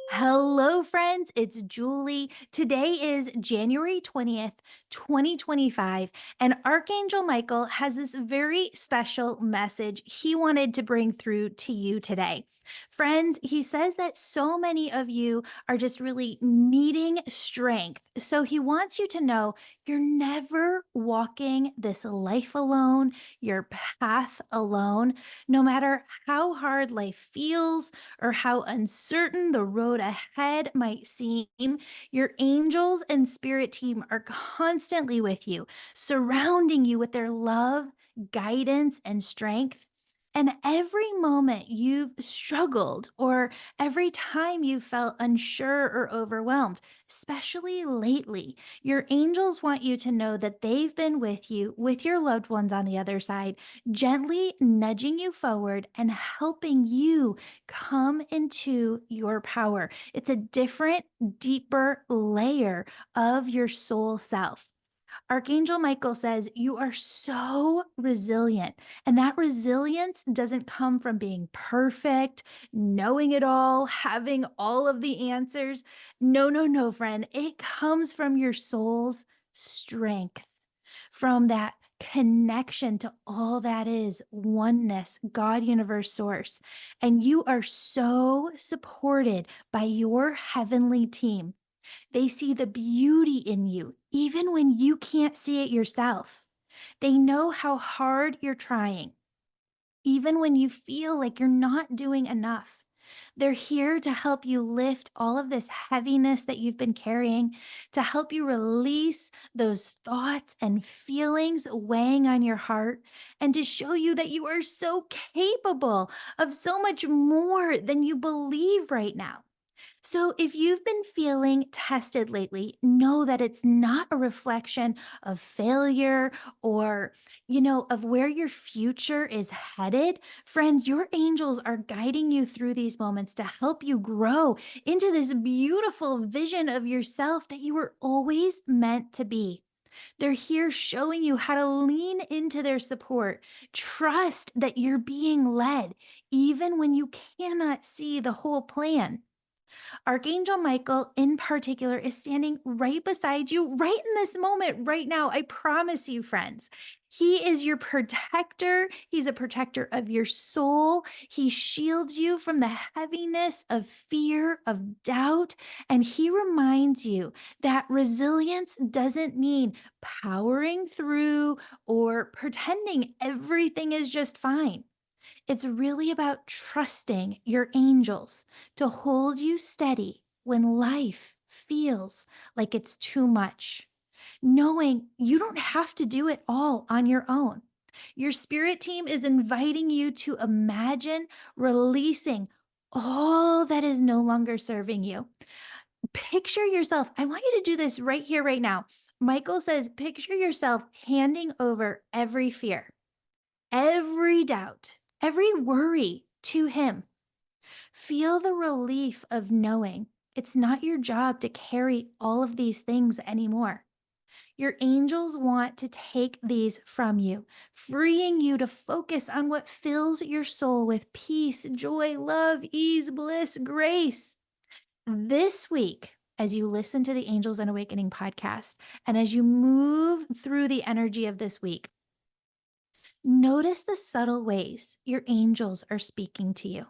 Hello, friends. It's Julie. Today is January 20th, 2025, and Archangel Michael has this very special message he wanted to bring through to you today. Friends, he says that so many of you are just really needing strength. So he wants you to know you're never walking this life alone, your path alone, no matter how hard life feels or how uncertain the road ahead might seem, your angels and spirit team are constantly with you, surrounding you with their love, guidance, and strength. And every moment you've struggled, or every time you felt unsure or overwhelmed, especially lately, your angels want you to know that they've been with you, with your loved ones on the other side, gently nudging you forward and helping you come into your power. It's a different, deeper layer of your soul self. Archangel Michael says you are so resilient, and that resilience doesn't come from being perfect, knowing it all, having all of the answers. No, no, no, friend. It comes from your soul's strength, from that connection to all that is oneness, God, universe, source. And you are so supported by your heavenly team. They see the beauty in you, even when you can't see it yourself. They know how hard you're trying, even when you feel like you're not doing enough. They're here to help you lift all of this heaviness that you've been carrying, to help you release those thoughts and feelings weighing on your heart, and to show you that you are so capable of so much more than you believe right now. So, if you've been feeling tested lately, know that it's not a reflection of failure or, of where your future is headed. Friends, your angels are guiding you through these moments to help you grow into this beautiful vision of yourself that you were always meant to be. They're here showing you how to lean into their support. Trust that you're being led, even when you cannot see the whole plan. Archangel Michael, in particular, is standing right beside you right in this moment, right now. I promise you, friends. He is your protector. He's a protector of your soul. He shields you from the heaviness of fear, of doubt. And he reminds you that resilience doesn't mean powering through or pretending everything is just fine. It's really about trusting your angels to hold you steady when life feels like it's too much, knowing you don't have to do it all on your own. Your spirit team is inviting you to imagine releasing all that is no longer serving you. Picture yourself. I want you to do this right here, right now. Michael says, picture yourself handing over every fear, every doubt, every worry to Him. Feel the relief of knowing it's not your job to carry all of these things anymore. Your angels want to take these from you, freeing you to focus on what fills your soul with peace, joy, love, ease, bliss, grace. This week, as you listen to the Angels and Awakening podcast, and as you move through the energy of this week, notice the subtle ways your angels are speaking to you.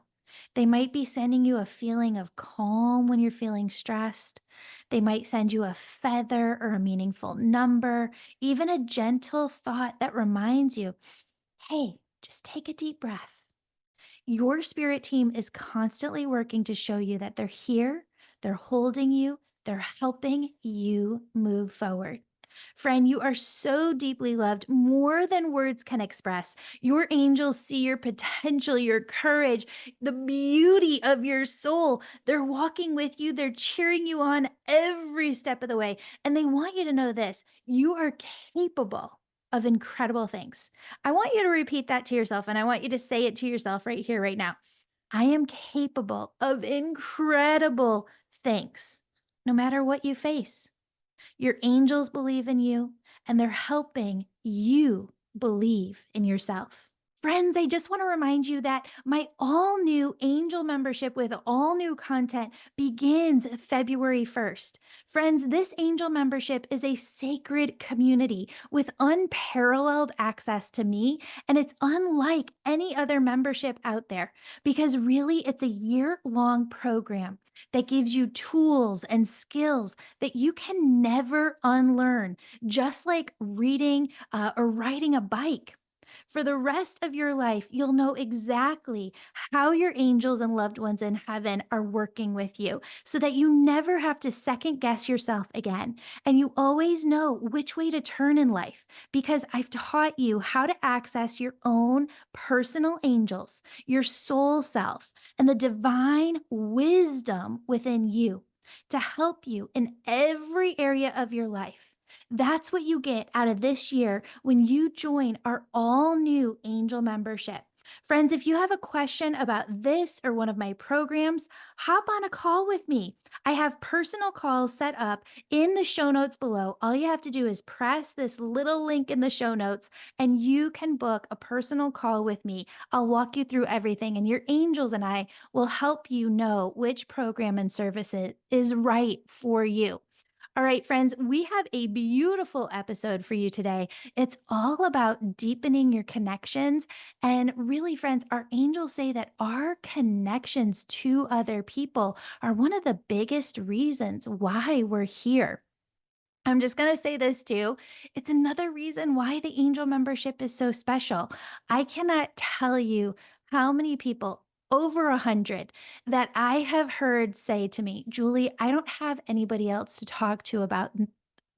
They might be sending you a feeling of calm when you're feeling stressed. They might send you a feather or a meaningful number, even a gentle thought that reminds you, hey, just take a deep breath. Your spirit team is constantly working to show you that they're here, they're holding you, they're helping you move forward. Friend, you are so deeply loved, more than words can express. Your angels see your potential, your courage, the beauty of your soul. They're walking with you, they're cheering you on every step of the way. And they want you to know this: you are capable of incredible things. I want you to repeat that to yourself, and I want you to say it to yourself right here, right now. I am capable of incredible things, no matter what you face. Your angels believe in you, and they're helping you believe in yourself. Friends, I just want to remind you that my all new angel membership with all new content begins February 1st. Friends, this angel membership is a sacred community with unparalleled access to me, and it's unlike any other membership out there because really it's a year-long program that gives you tools and skills that you can never unlearn, just like reading or riding a bike. For the rest of your life, you'll know exactly how your angels and loved ones in heaven are working with you so that you never have to second guess yourself again. And you always know which way to turn in life because I've taught you how to access your own personal angels, your soul self, and the divine wisdom within you to help you in every area of your life. That's what you get out of this year when you join our all new angel membership. Friends, if you have a question about this or one of my programs, hop on a call with me. I have personal calls set up in the show notes below. All you have to do is press this little link in the show notes and you can book a personal call with me. I'll walk you through everything, and your angels and I will help you know which program and services is right for you. All right, friends, we have a beautiful episode for you today. It's all about deepening your connections. And really, friends, our angels say that our connections to other people are one of the biggest reasons why we're here. I'm just going to say this too. It's another reason why the angel membership is so special. I cannot tell you how many people, over 100, that I have heard say to me, Julie, I don't have anybody else to talk to about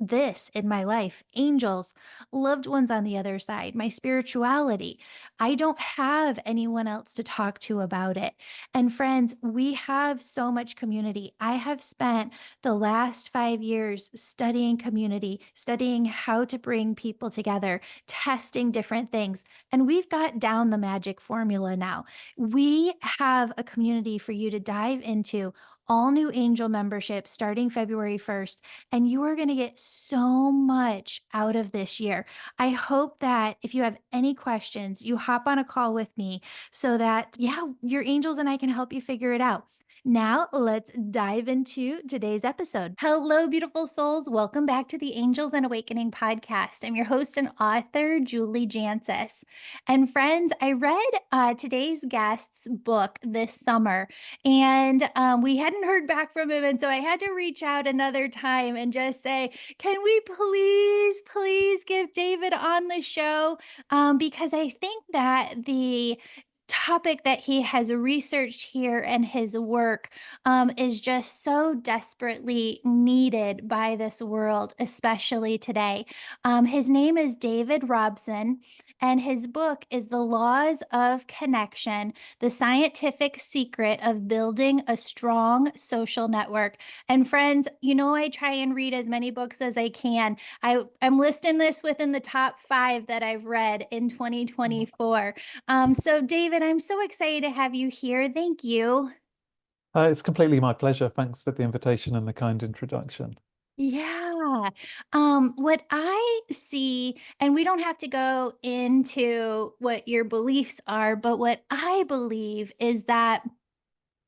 this in my life. Angels, loved ones on the other side, my spirituality. I don't have anyone else to talk to about it. And friends, we have so much community. I have spent the last 5 years studying community, studying how to bring people together, testing different things. And we've got down the magic formula now. We have a community for you to dive into, all new angel membership starting February 1st. And you are going to get so much out of this year. I hope that if you have any questions, you hop on a call with me so that, yeah, your angels and I can help you figure it out. Now, let's dive into today's episode. Hello, beautiful souls. Welcome back to the Angels and Awakening podcast. I'm your host and author, Julie Jancis. And friends, I read today's guest's book this summer, and we hadn't heard back from him. And so I had to reach out another time and just say, can we please give David on the show? Because I think that the topic that he has researched here and his work is just so desperately needed by this world, especially today. His name is David Robson, and his book is The Laws of Connection: The Scientific Secret of Building a Strong Social Network. And friends, you know, I try and read as many books as I can. I'm listing this within the top 5 that I've read in 2024. So David, I'm so excited to have you here. Thank you. It's completely my pleasure. Thanks for the invitation and the kind introduction. Yeah. What I see, and we don't have to go into what your beliefs are, but what I believe is that,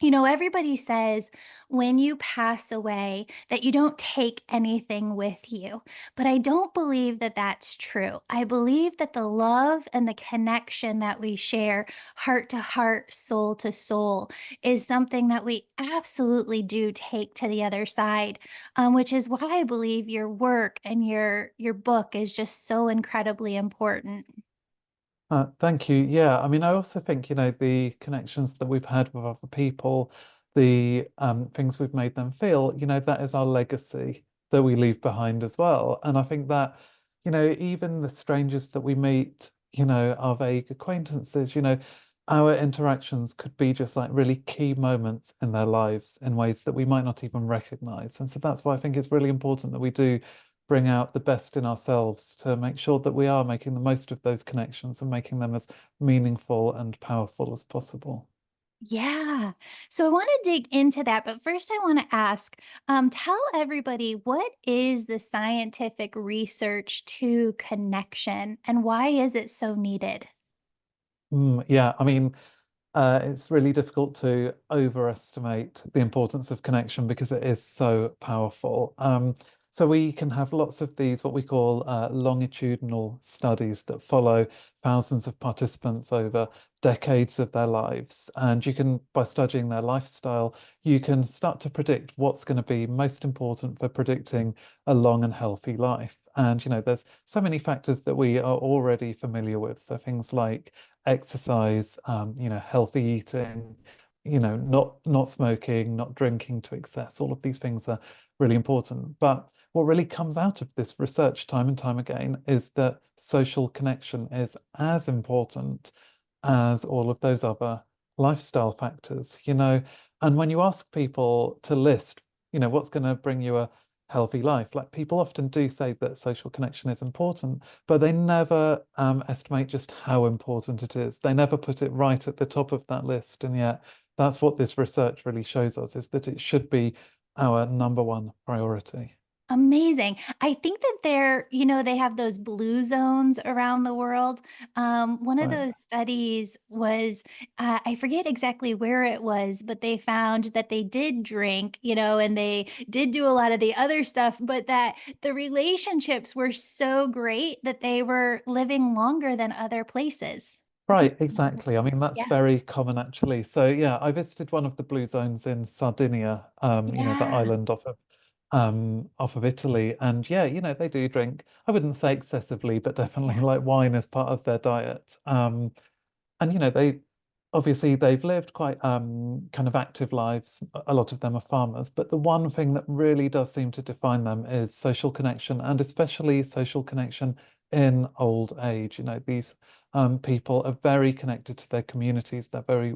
everybody says when you pass away that you don't take anything with you. But I don't believe that that's true. I believe that the love and the connection that we share, heart to heart, soul to soul, is something that we absolutely do take to the other side, which is why I believe your work and your book is just so incredibly important. Thank you. Yeah, I mean, I also think, the connections that we've had with other people, the things we've made them feel, that is our legacy that we leave behind as well. And I think that, even the strangers that we meet, our vague acquaintances, our interactions could be just like really key moments in their lives in ways that we might not even recognize. And so that's why I think it's really important that we do bring out the best in ourselves to make sure that we are making the most of those connections and making them as meaningful and powerful as possible. Yeah. So I want to dig into that, but first I want to ask, tell everybody, what is the scientific research to connection and why is it so needed? Yeah, I mean, it's really difficult to overestimate the importance of connection because it is so powerful. So we can have lots of these, what we call longitudinal studies that follow thousands of participants over decades of their lives. And you can, by studying their lifestyle, you can start to predict what's going to be most important for predicting a long and healthy life. And, there's so many factors that we are already familiar with. So things like exercise, healthy eating, not smoking, not drinking to excess. All of these things are really important. But what really comes out of this research time and time again is that social connection is as important as all of those other lifestyle factors, And when you ask people to list, what's going to bring you a healthy life, like people often do say that social connection is important, but they never estimate just how important it is. They never put it right at the top of that list. And yet, that's what this research really shows us is that it should be our number one priority. Amazing. I think that they have those blue zones around the world. One of Right. those studies was, I forget exactly where it was, but they found that they did drink, and they did do a lot of the other stuff, but that the relationships were so great that they were living longer than other places. Right, People, exactly. I mean, that's yeah, very common actually. So yeah, I visited one of the blue zones in Sardinia, the yeah, island off of Italy. And yeah, they do drink. I wouldn't say excessively, but definitely yeah, like wine is part of their diet. And they obviously they've lived quite kind of active lives. A lot of them are farmers, but the one thing that really does seem to define them is social connection, and especially social connection in old age. These people are very connected to their communities. They're very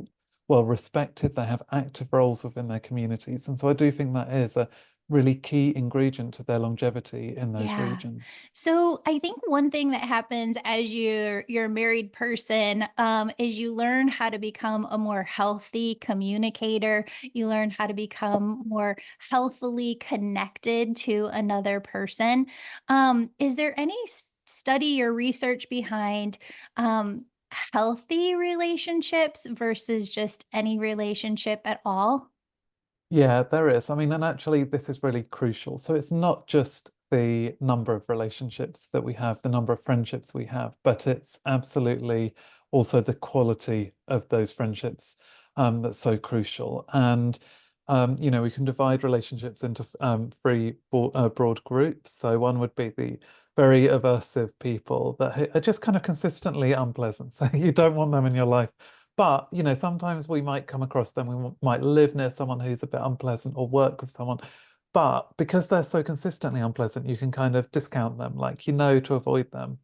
well respected. They have active roles within their communities, and so I do think that is a really key ingredient to their longevity in those yeah. regions. So I think one thing that happens as you're a married person, is you learn how to become a more healthy communicator. You learn how to become more healthily connected to another person. Is there any study or research behind healthy relationships versus just any relationship at all? Yeah, there is. I mean, and actually, this is really crucial. So it's not just the number of relationships that we have, the number of friendships we have, but it's absolutely also the quality of those friendships that's so crucial. And we can divide relationships into three broad groups. So one would be the very aversive people that are just kind of consistently unpleasant. So you don't want them in your life. But, sometimes we might come across them. We might live near someone who's a bit unpleasant or work with someone. But because they're so consistently unpleasant, you can kind of discount them, like to avoid them.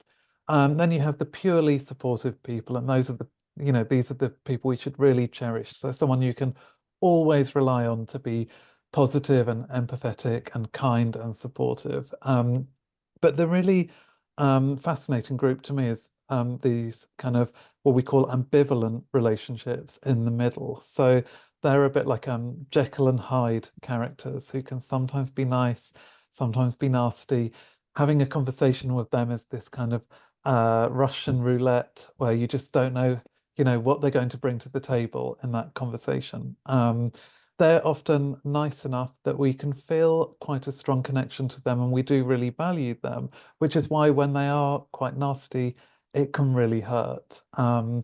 Then you have the purely supportive people, and these are the people we should really cherish. So someone you can always rely on to be positive and empathetic and kind and supportive. But the really fascinating group to me is these kind of what we call ambivalent relationships in the middle. So they're a bit like Jekyll and Hyde characters who can sometimes be nice, sometimes be nasty. Having a conversation with them is this kind of Russian roulette where you just don't know, what they're going to bring to the table in that conversation. They're often nice enough that we can feel quite a strong connection to them and we do really value them, which is why when they are quite nasty, it can really hurt. And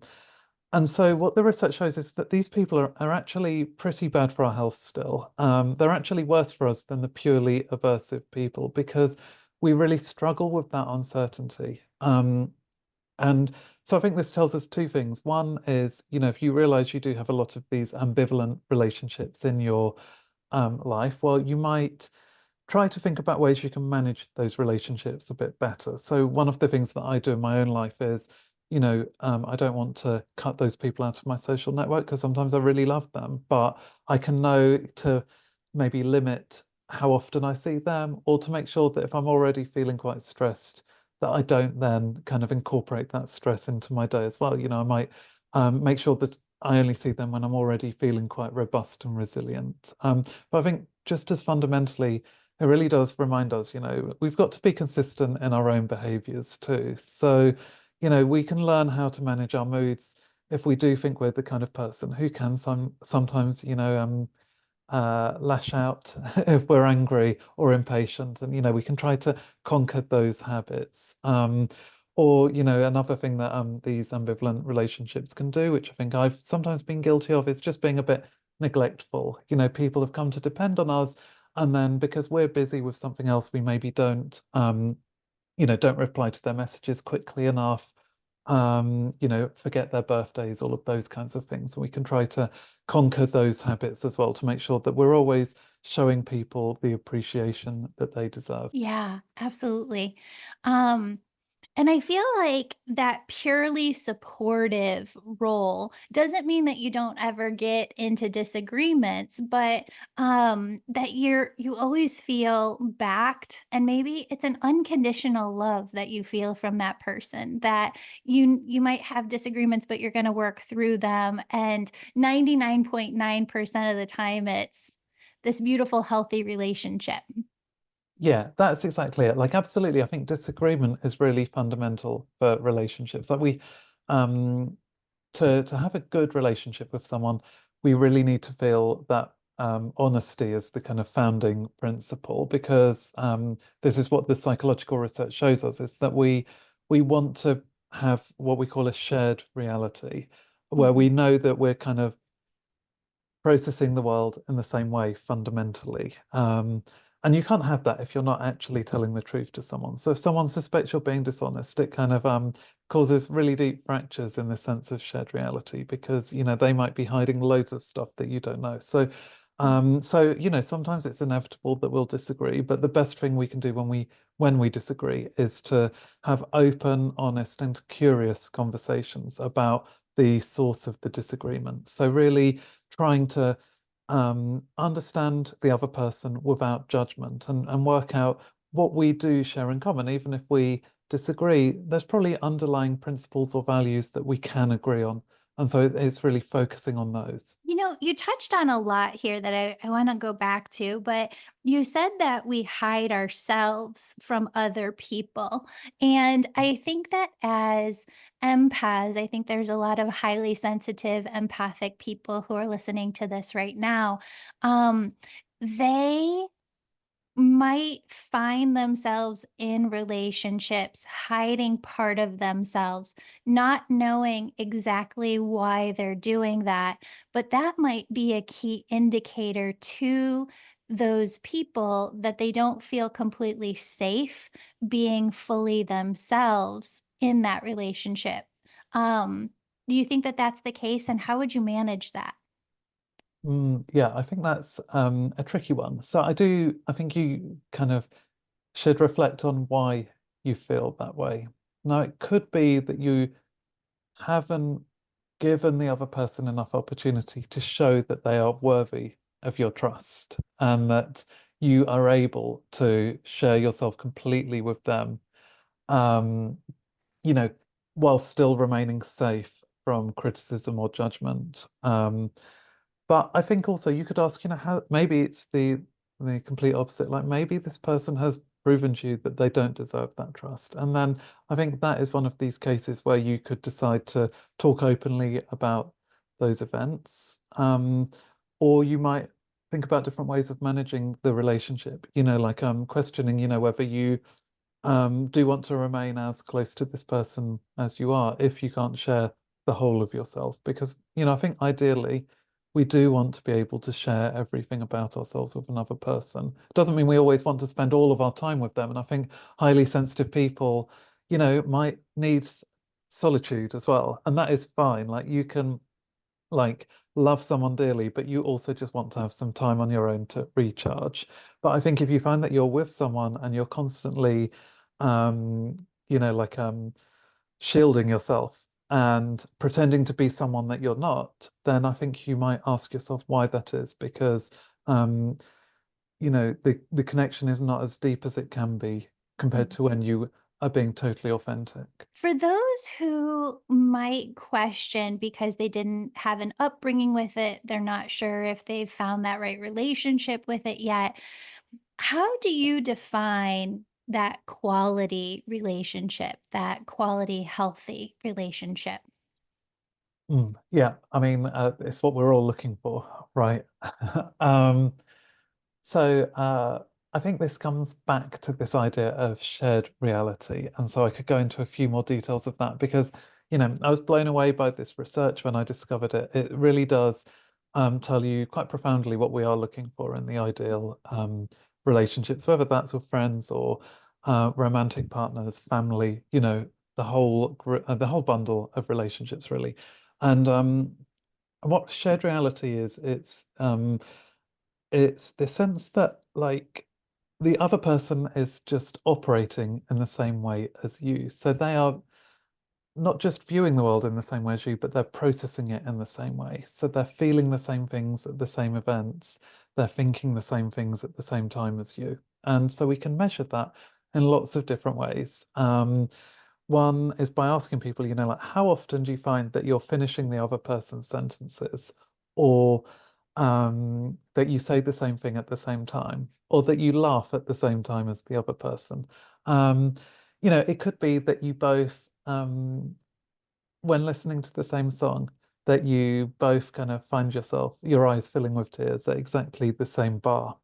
so what the research shows is that these people are actually pretty bad for our health still. They're actually worse for us than the purely aversive people because we really struggle with that uncertainty. And so I think this tells us two things. One is, if you realize you do have a lot of these ambivalent relationships in your life, well, you might try to think about ways you can manage those relationships a bit better. So one of the things that I do in my own life is, I don't want to cut those people out of my social network because sometimes I really love them, but I can know to maybe limit how often I see them or to make sure that if I'm already feeling quite stressed, that I don't then kind of incorporate that stress into my day as well. I might make sure that I only see them when I'm already feeling quite robust and resilient. But I think just as fundamentally, it really does remind us, we've got to be consistent in our own behaviors too. So, we can learn how to manage our moods if we do think we're the kind of person who can sometimes, lash out if we're angry or impatient, and we can try to conquer those habits. Or another thing that these ambivalent relationships can do, which I think I've sometimes been guilty of, is just being a bit neglectful. People have come to depend on us, and then because we're busy with something else, we maybe don't reply to their messages quickly enough, forget their birthdays, all of those kinds of things. We can try to conquer those habits as well to make sure that we're always showing people the appreciation that they deserve. Yeah, absolutely. Um, and I feel like that purely supportive role doesn't mean that you don't ever get into disagreements, but that you always feel backed, and maybe it's an unconditional love that you feel from that person, that you might have disagreements but you're going to work through them, and 99.9% of the time it's this beautiful healthy relationship. Yeah, that's exactly it. Like, absolutely, I think disagreement is really fundamental for relationships. Like um, to have a good relationship with someone, we really need to feel that honesty is the kind of founding principle, because this is what the psychological research shows us, is that we want to have what we call a shared reality, where Mhm. we know that we're kind of processing the world in the same way fundamentally. And you can't have that if you're not actually telling the truth to someone. So if someone suspects you're being dishonest, it kind of causes really deep fractures in the sense of shared reality, because they might be hiding loads of stuff that you don't know. So sometimes it's inevitable that we'll disagree, but the best thing we can do when we disagree is to have open, honest, and curious conversations about the source of the disagreement. So really trying to understand the other person without judgment, and work out what we do share in common. Even if we disagree, there's probably underlying principles or values that we can agree on. And so it's really focusing on those. You touched on a lot here that I want to go back to, but you said that we hide ourselves from other people. And I think that as empaths, I think there's a lot of highly sensitive, empathic people who are listening to this right now. Um, they might find themselves in relationships hiding part of themselves, not knowing exactly why they're doing that. But that might be a key indicator to those people that they don't feel completely safe being fully themselves in that relationship. Um, do you think that that's the case? And how would you manage that? Yeah, I think that's a tricky one. So I think you kind of should reflect on why you feel that way. Now, it could be that you haven't given the other person enough opportunity to show that they are worthy of your trust, and that you are able to share yourself completely with them, um, you know, while still remaining safe from criticism or judgment. But I think also you could ask, how maybe it's the complete opposite. Like, maybe this person has proven to you that they don't deserve that trust. And then I think that is one of these cases where you could decide to talk openly about those events. Or you might think about different ways of managing the relationship, like questioning, whether you do want to remain as close to this person as you are if you can't share the whole of yourself. Because, I think ideally we do want to be able to share everything about ourselves with another person. Doesn't mean we always want to spend all of our time with them. And I think highly sensitive people, might need solitude as well. And that is fine. Like, you can like love someone dearly, but you also just want to have some time on your own to recharge. But I think if you find that you're with someone and you're constantly, shielding yourself and pretending to be someone that you're not, then I think you might ask yourself why that is, because um, the connection is not as deep as it can be compared to when you are being totally authentic. For those who might question because they didn't have an upbringing with it, they're not sure if they've found that right relationship with it yet. How do you define that quality relationship, that quality healthy relationship? Yeah, I mean, it's what we're all looking for, right? Um, so I think this comes back to this idea of shared reality. And so I could go into a few more details of that because, I was blown away by this research when I discovered it. It really does tell you quite profoundly what we are looking for in the ideal relationships, whether that's with friends or romantic partners, family, the whole bundle of relationships, really. And what shared reality is, it's the sense that like the other person is just operating in the same way as you. So they are not just viewing the world in the same way as you, but they're processing it in the same way. So they're feeling the same things at the same events. They're thinking the same things at the same time as you. And so we can measure that in lots of different ways. One is by asking people, like how often do you find that you're finishing the other person's sentences, or that you say the same thing at the same time, or that you laugh at the same time as the other person. Um, it could be that you both, when listening to the same song, that you both kind of find your eyes filling with tears at exactly the same bar.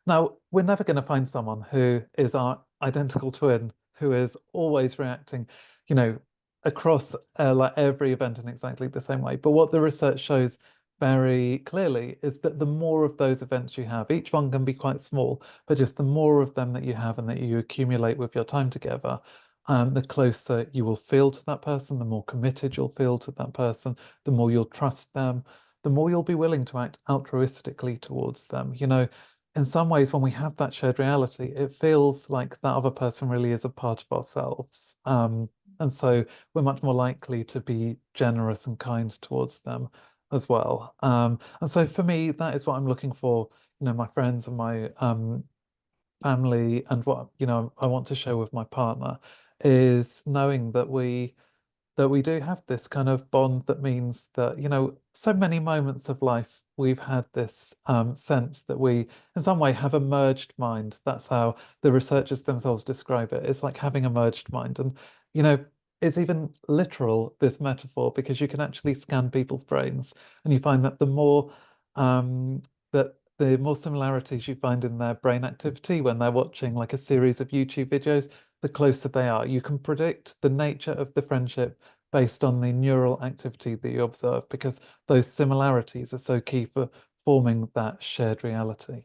Now we're never going to find someone who is our identical twin, who is always reacting, you know, across like every event in exactly the same way. But what the research shows very clearly is that the more of those events you have, each one can be quite small, but just the more of them that you have and that you accumulate with your time together, the closer you will feel to that person, the more committed you'll feel to that person, the more you'll trust them, the more you'll be willing to act altruistically towards them. In some ways, when we have that shared reality, it feels like that other person really is a part of ourselves. And so we're much more likely to be generous and kind towards them as well. And so for me, that is what I'm looking for, my friends and my family and what I want to share with my partner is knowing that we do have this kind of bond that means that so many moments of life we've had this sense that we in some way have a merged mind. That's how the researchers themselves describe it. It's like having a merged mind. And you know it's even literal, this metaphor, because you can actually scan people's brains and you find that the more similarities you find in their brain activity when they're watching like a series of YouTube videos, the closer they are. You can predict the nature of the friendship based on the neural activity that you observe, because those similarities are so key for forming that shared reality.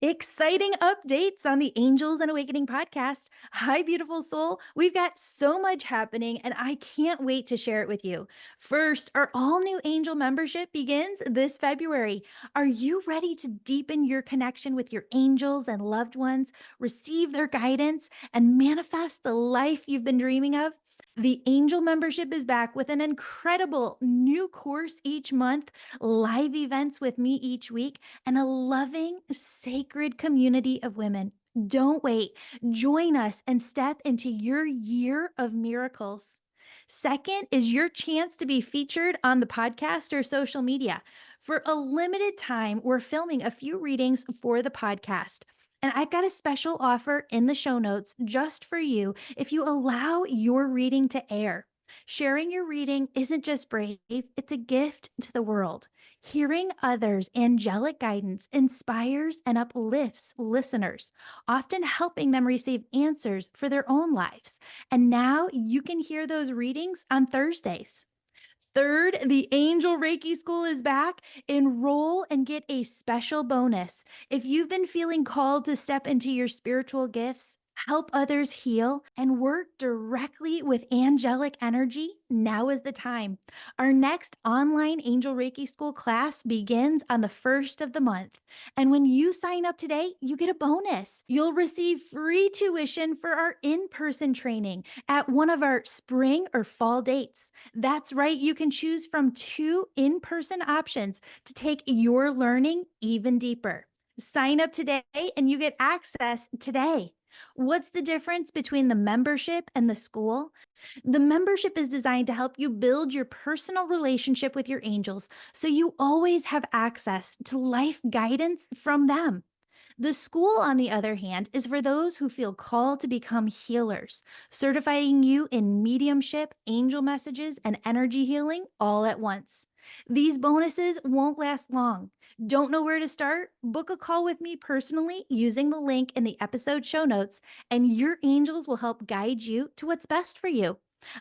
Exciting updates on the Angels and Awakening podcast. Hi, beautiful soul. We've got so much happening, and I can't wait to share it with you. First, our all new Angel membership begins this February. Are you ready to deepen your connection with your angels and loved ones, receive their guidance, and manifest the life you've been dreaming of? The Angel membership is back with an incredible new course each month, live events with me each week, and a loving, sacred community of women. Don't wait. Join us and step into your year of miracles. Second is your chance to be featured on the podcast or social media. For a limited time, we're filming a few readings for the podcast. And I've got a special offer in the show notes just for you if you allow your reading to air. Sharing your reading isn't just brave, it's a gift to the world. Hearing others' angelic guidance inspires and uplifts listeners, often helping them receive answers for their own lives. And now you can hear those readings on Thursdays. Third, the Angel Reiki School is back. Enroll and get a special bonus. If you've been feeling called to step into your spiritual gifts, help others heal, and work directly with angelic energy, now is the time. Our next online Angel Reiki School class begins on the first of the month. And when you sign up today, you get a bonus. You'll receive free tuition for our in person training at one of our spring or fall dates. That's right, you can choose from two in person options to take your learning even deeper. Sign up today and you get access today. What's the difference between the membership and the school? The membership is designed to help you build your personal relationship with your angels so you always have access to life guidance from them. The school, on the other hand, is for those who feel called to become healers, certifying you in mediumship, angel messages, and energy healing all at once. These bonuses won't last long. Don't know where to start? Book a call with me personally using the link in the episode show notes, and your angels will help guide you to what's best for you.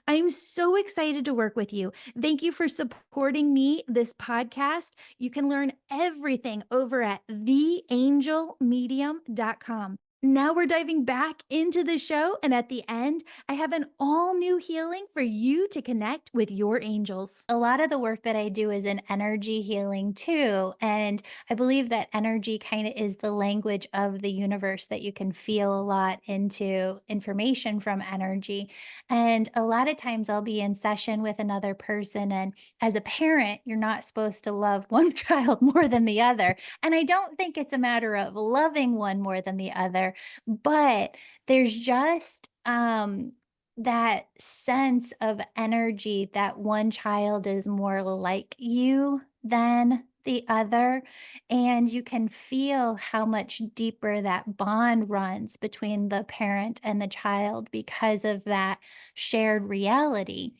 I'm so excited to work with you. Thank you for supporting me, this podcast. You can learn everything over at theangelmedium.com. Now we're diving back into the show, and at the end, I have an all new healing for you to connect with your angels. A lot of the work that I do is in energy healing too. And I believe that energy kind of is the language of the universe, that you can feel a lot into information from energy. And a lot of times I'll be in session with another person, and as a parent, you're not supposed to love one child more than the other. And I don't think it's a matter of loving one more than the other, but there's just that sense of energy that one child is more like you than the other. And you can feel how much deeper that bond runs between the parent and the child because of that shared reality.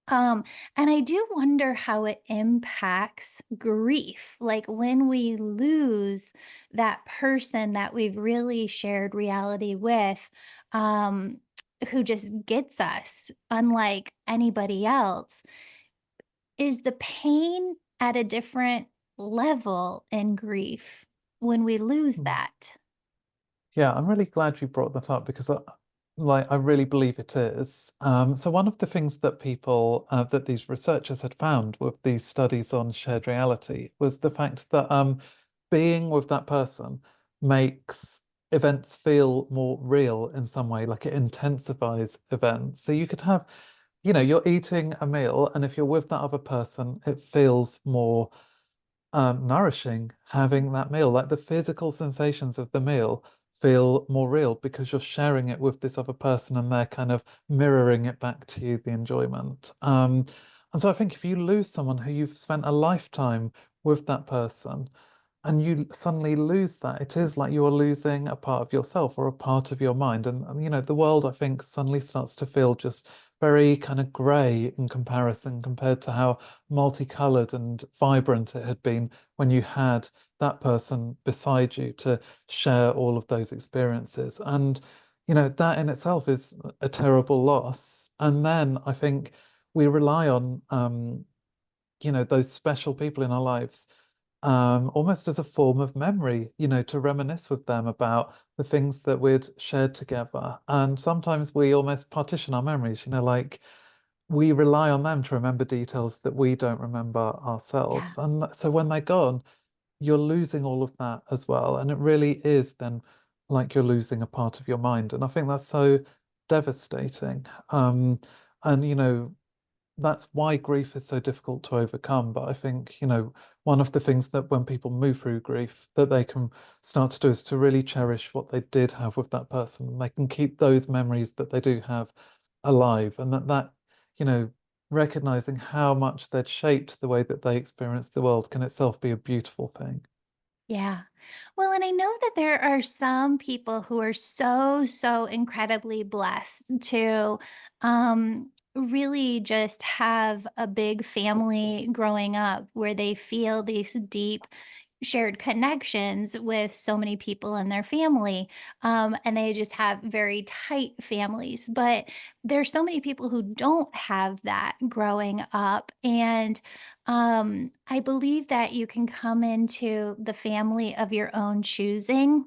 Um, and I do wonder how it impacts grief. Like when we lose that person that we've really shared reality with, um, who just gets us, unlike anybody else, is the pain at a different level in grief when we lose Mm. that. Yeah, I'm really glad you brought that up because I really believe it is. So one of the things that that these researchers had found with these studies on shared reality was the fact that being with that person makes events feel more real in some way, like it intensifies events. So you could have, you're eating a meal, and if you're with that other person, it feels more nourishing having that meal. Like the physical sensations of the meal feel more real because you're sharing it with this other person and they're kind of mirroring it back to you, the enjoyment. And so I think if you lose someone who you've spent a lifetime with that person, and you suddenly lose that, it is like you're losing a part of yourself or a part of your mind. And the world, I think, suddenly starts to feel just very kind of grey in comparison compared to how multicolored and vibrant it had been when you had that person beside you to share all of those experiences. And, that in itself is a terrible loss. And then I think we rely on, those special people in our lives almost as a form of memory, to reminisce with them about the things that we'd shared together. And sometimes we almost partition our memories, like we rely on them to remember details that we don't remember Yeah. ourselves. And so when they're gone, you're losing all of that as well. And it really is then like you're losing a part of your mind. And I think that's so devastating. And that's why grief is so difficult to overcome. But I think, one of the things that when people move through grief, that they can start to do is to really cherish what they did have with that person. And they can keep those memories that they do have alive. And that, you know, recognizing how much they'd shaped the way that they experience the world can itself be a beautiful thing. Yeah. Well, and I know that there are some people who are so incredibly blessed to really just have a big family growing up where they feel these deep shared connections with so many people in their family. And they just have very tight families. But there's so many people who don't have that growing up. And I believe that you can come into the family of your own choosing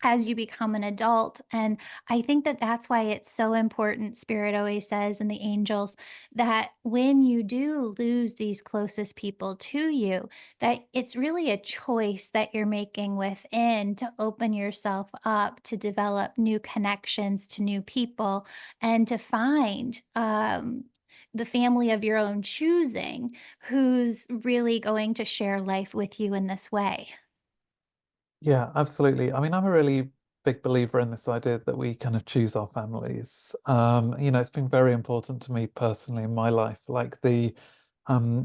as you become an adult. And I think that that's why it's so important. Spirit always says, and the angels, that when you do lose these closest people to you, that it's really a choice that you're making within to open yourself up to develop new connections to new people and to find the family of your own choosing who's really going to share life with you in this way. Yeah, absolutely. I mean, I'm a really big believer in this idea that we kind of choose our families. It's been very important to me personally in my life, like the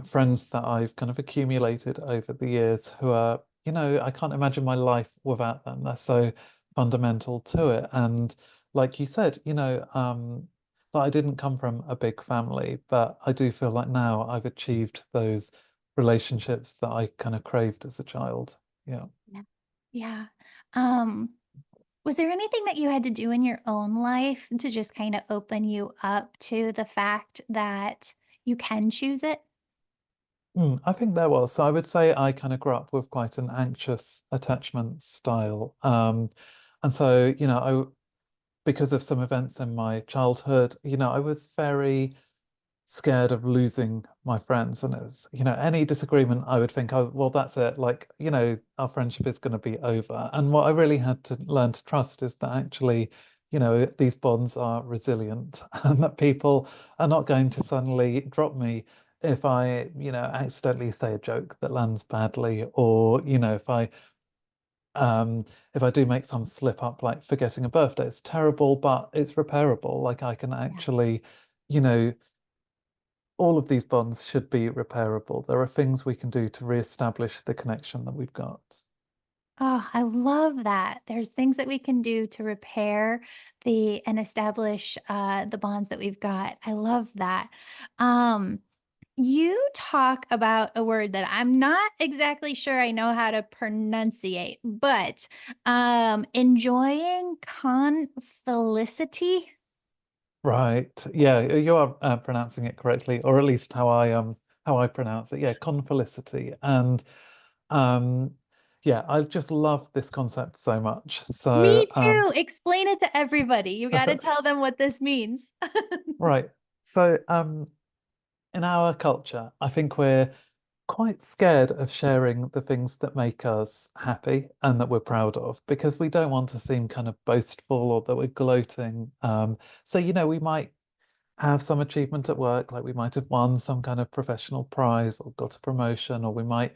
friends that I've kind of accumulated over the years who are I can't imagine my life without them. They're so fundamental to it. And like you said, that I didn't come from a big family, but I do feel like now I've achieved those relationships that I kind of craved as a child. Yeah. Yeah. Yeah. Um, was there anything that you had to do in your own life to just kind of open you up to the fact that you can choose it? I think there was. So I would say I kind of grew up with quite an anxious attachment style. And so, because of some events in my childhood, I was very scared of losing my friends. And it was, any disagreement, I would think, oh, well, that's it. Like, our friendship is going to be over. And what I really had to learn to trust is that actually, these bonds are resilient and that people are not going to suddenly drop me if I, accidentally say a joke that lands badly, or, if I do make some slip up, like forgetting a birthday, it's terrible, but it's repairable. Like I can Yeah. actually, you know, all of these bonds should be repairable. There are things we can do to reestablish the connection that we've got. Oh, I love that. There's things that we can do to repair and establish the bonds that we've got. I love that. Um, you talk about a word that I'm not exactly sure I know how to pronunciate, but enjoying confelicity. Right. Yeah, you are pronouncing it correctly, or at least how I pronounce it. Yeah, confelicity. And um yeah, I just love this concept so much. So Me too. Explain it to everybody. You got to tell them what this means. right. So in our culture, I think we're quite scared of sharing the things that make us happy and that we're proud of because we don't want to seem kind of boastful or that we're gloating. So, we might have some achievement at work, like we might have won some kind of professional prize or got a promotion, or we might,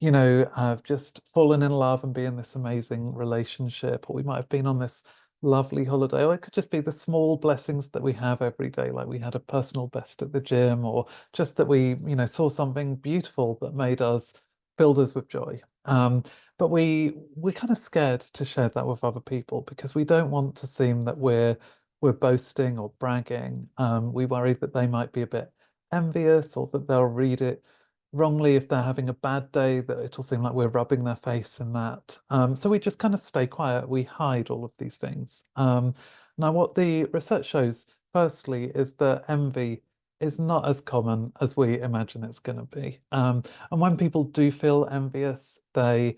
have just fallen in love and be in this amazing relationship, or we might have been on this lovely holiday, or it could just be the small blessings that we have every day, like we had a personal best at the gym, or just that we, saw something beautiful that made us filled us with joy. But we're kind of scared to share that with other people because we don't want to seem that we're boasting or bragging. We worry that they might be a bit envious or that they'll read it wrongly if they're having a bad day, that it'll seem like we're rubbing their face in that. So we just kind of stay quiet. We hide all of these things. Now, what the research shows, firstly, is that envy is not as common as we imagine it's going to be. And when people do feel envious, they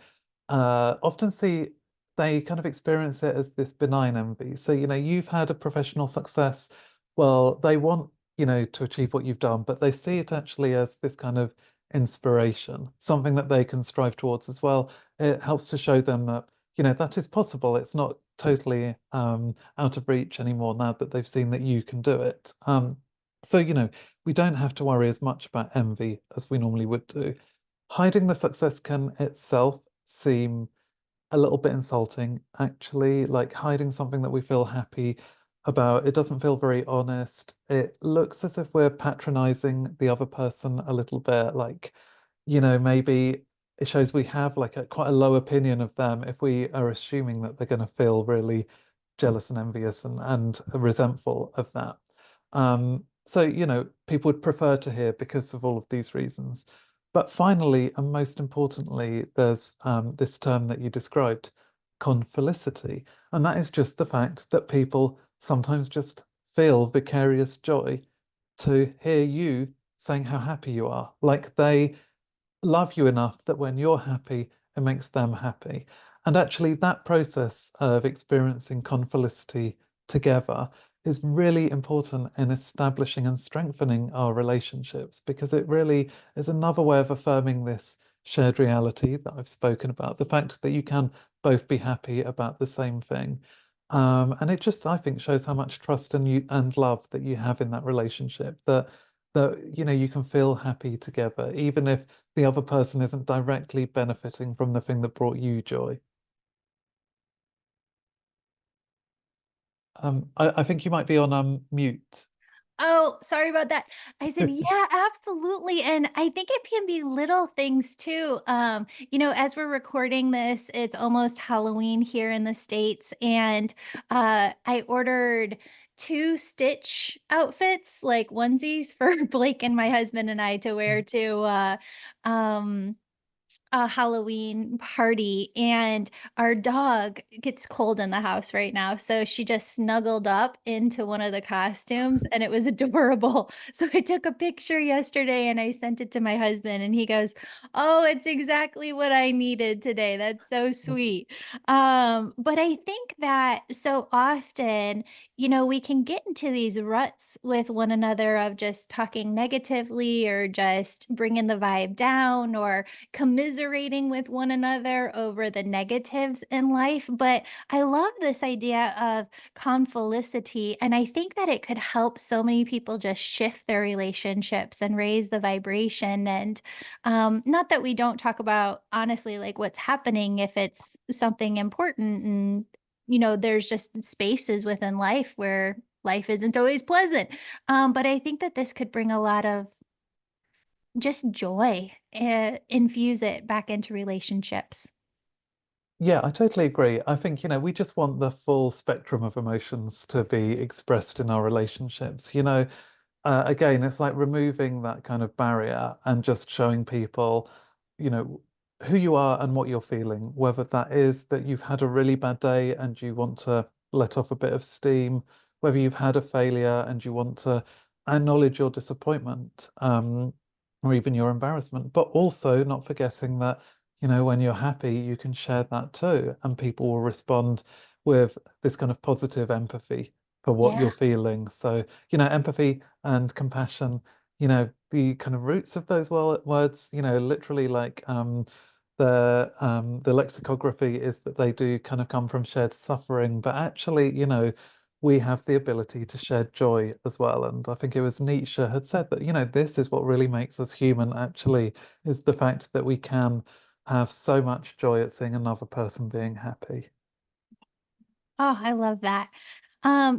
often see they kind of experience it as this benign envy. So, you've had a professional success. Well, they want, to achieve what you've done, but they see it actually as this kind of inspiration, something that they can strive towards as well. It helps to show them that, that is possible. It's not totally out of reach anymore now that they've seen that you can do it. So, we don't have to worry as much about envy as we normally would do. Hiding the success can itself seem a little bit insulting, actually, like hiding something that we feel happy about. It doesn't feel very honest. It looks as if we're patronizing the other person a little bit, like, maybe it shows we have like quite a low opinion of them if we are assuming that they're going to feel really jealous and envious and resentful of that. So, people would prefer to hear because of all of these reasons. But finally, and most importantly, there's this term that you described, confelicity. And that is just the fact that people sometimes just feel vicarious joy to hear you saying how happy you are. Like they love you enough that when you're happy, it makes them happy. And actually, that process of experiencing confelicity together is really important in establishing and strengthening our relationships because it really is another way of affirming this shared reality that I've spoken about, the fact that you can both be happy about the same thing. And it just, I think, shows how much trust and love that you have in that relationship that you can feel happy together, even if the other person isn't directly benefiting from the thing that brought you joy. I think you might be on mute. Oh, sorry about that. I said, yeah, absolutely. And I think it can be little things too. As we're recording this, it's almost Halloween here in the States. And I ordered two Stitch outfits, like onesies for Blake and my husband and I to wear to um a Halloween party, and our dog gets cold in the house right now, so she just snuggled up into one of the costumes, and it was adorable. So I took a picture yesterday and I sent it to my husband, and he goes, "Oh, it's exactly what I needed today. That's so sweet." But I think that so often, we can get into these ruts with one another of just talking negatively or just bringing the vibe down or commiserating with one another over the negatives in life. But I love this idea of confelicity. And I think that it could help so many people just shift their relationships and raise the vibration. And not that we don't talk about honestly, like what's happening if it's something important. And, there's just spaces within life where life isn't always pleasant. But I think that this could bring a lot of just joy, infuse it back into relationships. Yeah, I totally agree. I think, we just want the full spectrum of emotions to be expressed in our relationships. Again, it's like removing that kind of barrier and just showing people, you know, who you are and what you're feeling, whether that is that you've had a really bad day and you want to let off a bit of steam, whether you've had a failure and you want to acknowledge your disappointment, or even your embarrassment, but also not forgetting that, when you're happy, you can share that too, and people will respond with this kind of positive empathy for what Yeah. you're feeling. So, empathy and compassion, the kind of roots of those words, literally like the lexicography is that they do kind of come from shared suffering, but actually, we have the ability to share joy as well. And I think it was Nietzsche had said that, this is what really makes us human, actually, is the fact that we can have so much joy at seeing another person being happy. Oh, I love that.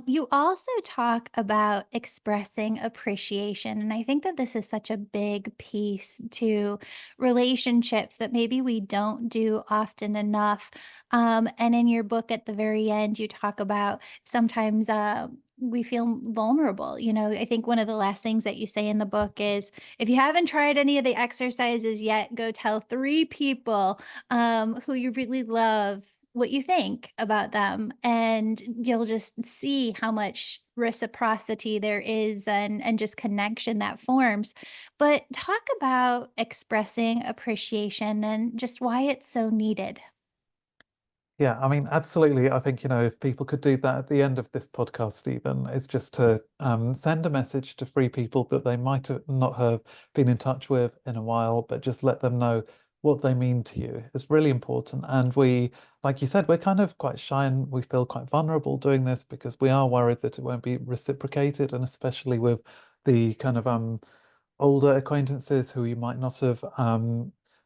You also talk about expressing appreciation. And I think that this is such a big piece to relationships that maybe we don't do often enough. And in your book at the very end, you talk about sometimes we feel vulnerable. I think one of the last things that you say in the book is if you haven't tried any of the exercises yet, go tell three people who you really love what you think about them, and you'll just see how much reciprocity there is and just connection that forms. But talk about expressing appreciation and just why it's so needed. Yeah, I mean, absolutely. I think, if people could do that at the end of this podcast, even, it's just to send a message to three people that they might have not have been in touch with in a while, but just let them know what they mean to you. It's really important. And like you said, we're kind of quite shy and we feel quite vulnerable doing this because we are worried that it won't be reciprocated, and especially with the kind of older acquaintances who you might not have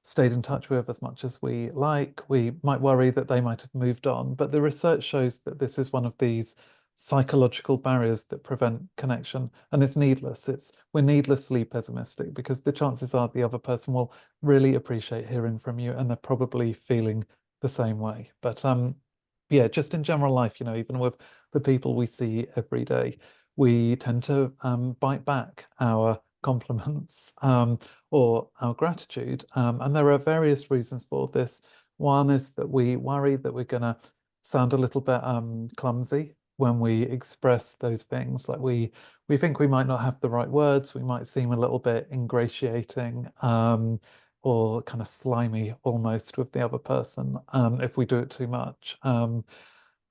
stayed in touch with as much as we like. We might worry that they might have moved on, but the research shows that this is one of these psychological barriers that prevent connection, and it's needless. We're needlessly pessimistic because the chances are the other person will really appreciate hearing from you, and they're probably feeling the same way. But yeah, just in general life, even with the people we see every day, we tend to bite back our compliments or our gratitude. And there are various reasons for this. One is that we worry that we're going to sound a little bit clumsy when we express those things. Like we think we might not have the right words, we might seem a little bit ingratiating, or kind of slimy almost with the other person if we do it too much.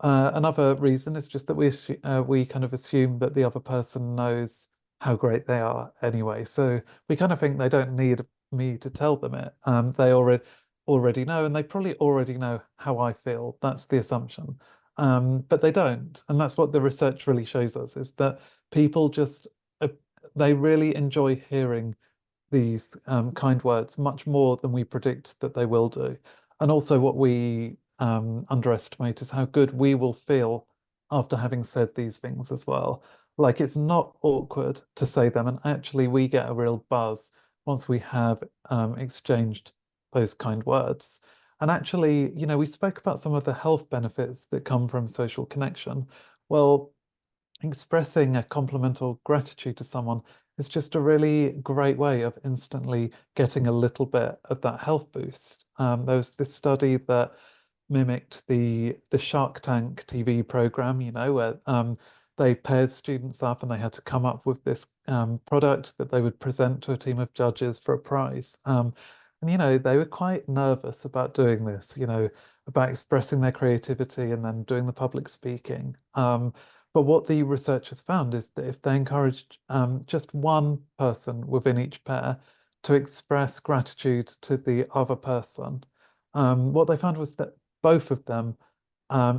Another reason is just that we kind of assume that the other person knows how great they are anyway. So we kind of think they don't need me to tell them it. They already know, and they probably already know how I feel. That's the assumption. But they don't, and that's what the research really shows us: is that people just they really enjoy hearing these kind words much more than we predict that they will do. And also, what we underestimate is how good we will feel after having said these things as well. Like it's not awkward to say them, and actually we get a real buzz once we have exchanged those kind words. And actually, we spoke about some of the health benefits that come from social connection. Well, expressing a compliment or gratitude to someone is just a really great way of instantly getting a little bit of that health boost. There was this study that mimicked the Shark Tank TV program, where they paired students up and they had to come up with this product that they would present to a team of judges for a prize. And they were quite nervous about doing this, about expressing their creativity and then doing the public speaking. But what the researchers found is that if they encouraged just one person within each pair to express gratitude to the other person, what they found was that both of them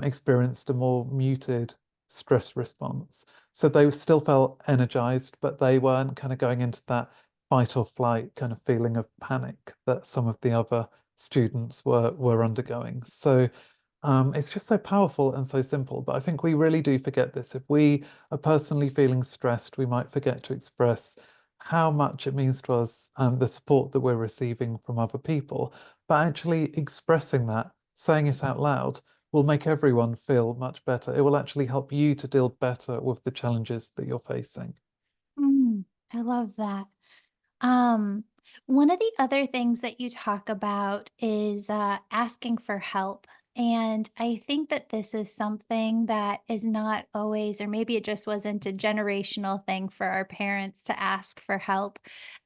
experienced a more muted stress response. So they still felt energized, but they weren't kind of going into that fight or flight kind of feeling of panic that some of the other students were undergoing. So it's just so powerful and so simple. But I think we really do forget this. If we are personally feeling stressed, we might forget to express how much it means to us, the support that we're receiving from other people. But actually expressing that, saying it out loud, will make everyone feel much better. It will actually help you to deal better with the challenges that you're facing. Mm, I love that. Um, One of the other things that you talk about is asking for help. And I think that this is something that is not always, or maybe it just wasn't a generational thing for our parents to ask for help.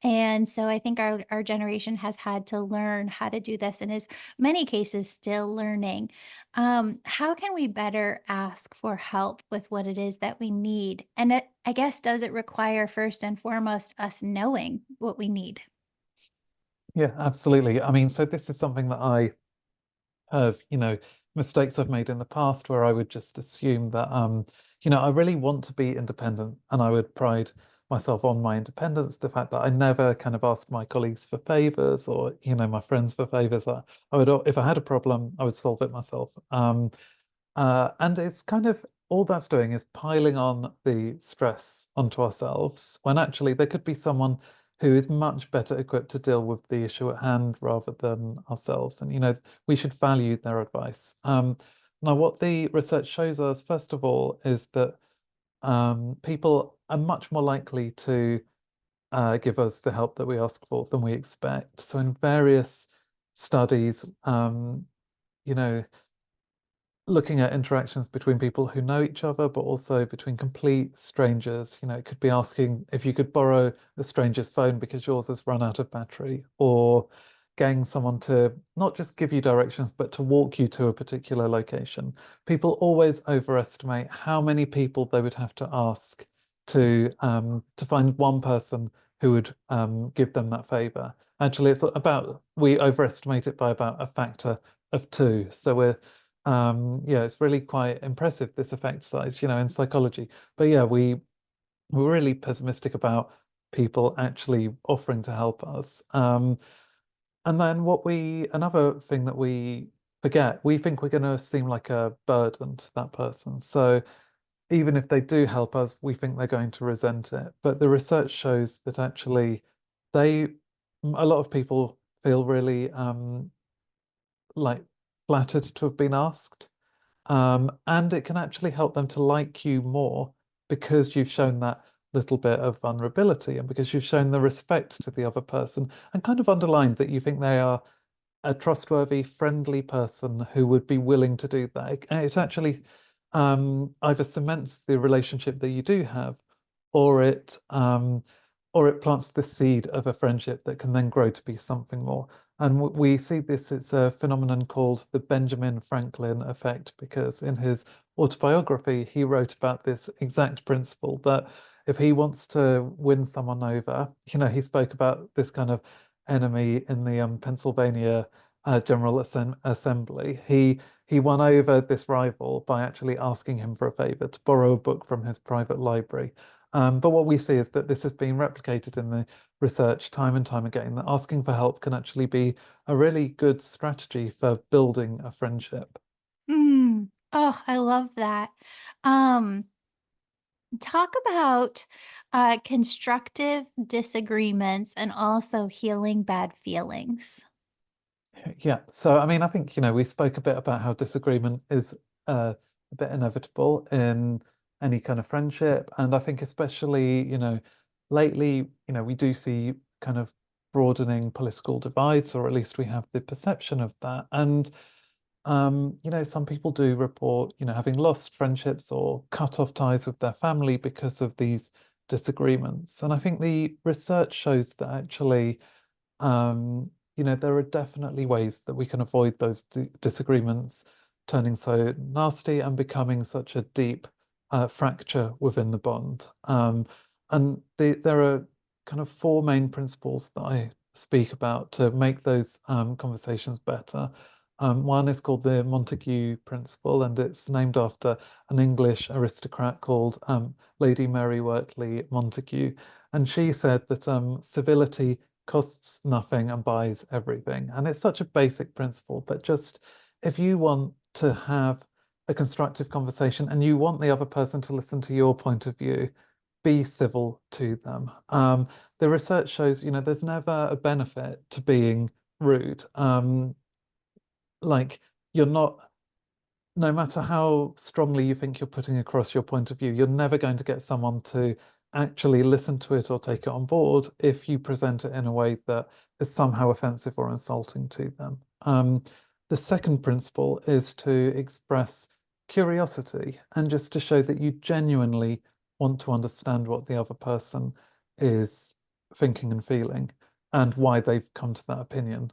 And so I think our generation has had to learn how to do this and is many cases still learning. How can we better ask for help with what it is that we need? And I guess, does it require first and foremost us knowing what we need? Yeah, absolutely. I mean, so this is something that I have, mistakes I've made in the past where I would just assume that, I really want to be independent and I would pride myself on my independence, the fact that I never kind of asked my colleagues for favors or, my friends for favors. I would, if I had a problem, I would solve it myself. And it's kind of all that's doing is piling on the stress onto ourselves when actually there could be someone who is much better equipped to deal with the issue at hand rather than ourselves. And, we should value their advice. Now, what the research shows us, first of all, is that people are much more likely to give us the help that we ask for than we expect. So, in various studies, you know, looking at interactions between people who know each other, but also between complete strangers. It could be asking if you could borrow a stranger's phone because yours has run out of battery, or getting someone to not just give you directions, but to walk you to a particular location. People always overestimate how many people they would have to ask to find one person who would give them that favor. Actually, it's about we overestimate it by about a factor of two. So yeah, it's really quite impressive, this effect size, in psychology. But yeah, we're really pessimistic about people actually offering to help us. And then another thing that we forget, we think we're going to seem like a burden to that person. So even if they do help us, we think they're going to resent it. But the research shows that actually they, a lot of people feel really like flattered to have been asked. And it can actually help them to like you more because you've shown that little bit of vulnerability and because you've shown the respect to the other person and kind of underlined that you think they are a trustworthy, friendly person who would be willing to do that. It actually either cements the relationship that you do have, or it plants the seed of a friendship that can then grow to be something more. And we see this, it's a phenomenon called the Benjamin Franklin effect, because in his autobiography, he wrote about this exact principle that if he wants to win someone over, he spoke about this kind of enemy in the Pennsylvania General Assembly. He won over this rival by actually asking him for a favor to borrow a book from his private library. But what we see is that this has been replicated in the research time and time again, that asking for help can actually be a really good strategy for building a friendship. Mm. Oh, I love that. Um, Talk about constructive disagreements and also healing bad feelings. Yeah. So, I mean, I think, we spoke a bit about how disagreement is a bit inevitable in any kind of friendship. And I think especially, lately, we do see kind of broadening political divides, or at least we have the perception of that. And some people do report, having lost friendships or cut off ties with their family because of these disagreements. And I think the research shows that actually there are definitely ways that we can avoid those disagreements turning so nasty and becoming such a deep fracture within the bond. And there are kind of four main principles that I speak about to make those conversations better. One is called the Montague Principle, and it's named after an English aristocrat called Lady Mary Wortley Montague. And she said that civility costs nothing and buys everything. And it's such a basic principle, but just if you want to have a constructive conversation and you want the other person to listen to your point of view, be civil to them. The research shows, there's never a benefit to being rude. Like you're not, no matter how strongly you think you're putting across your point of view, you're never going to get someone to actually listen to it or take it on board if you present it in a way that is somehow offensive or insulting to them. The second principle is to express curiosity and just to show that you genuinely want to understand what the other person is thinking and feeling and why they've come to that opinion.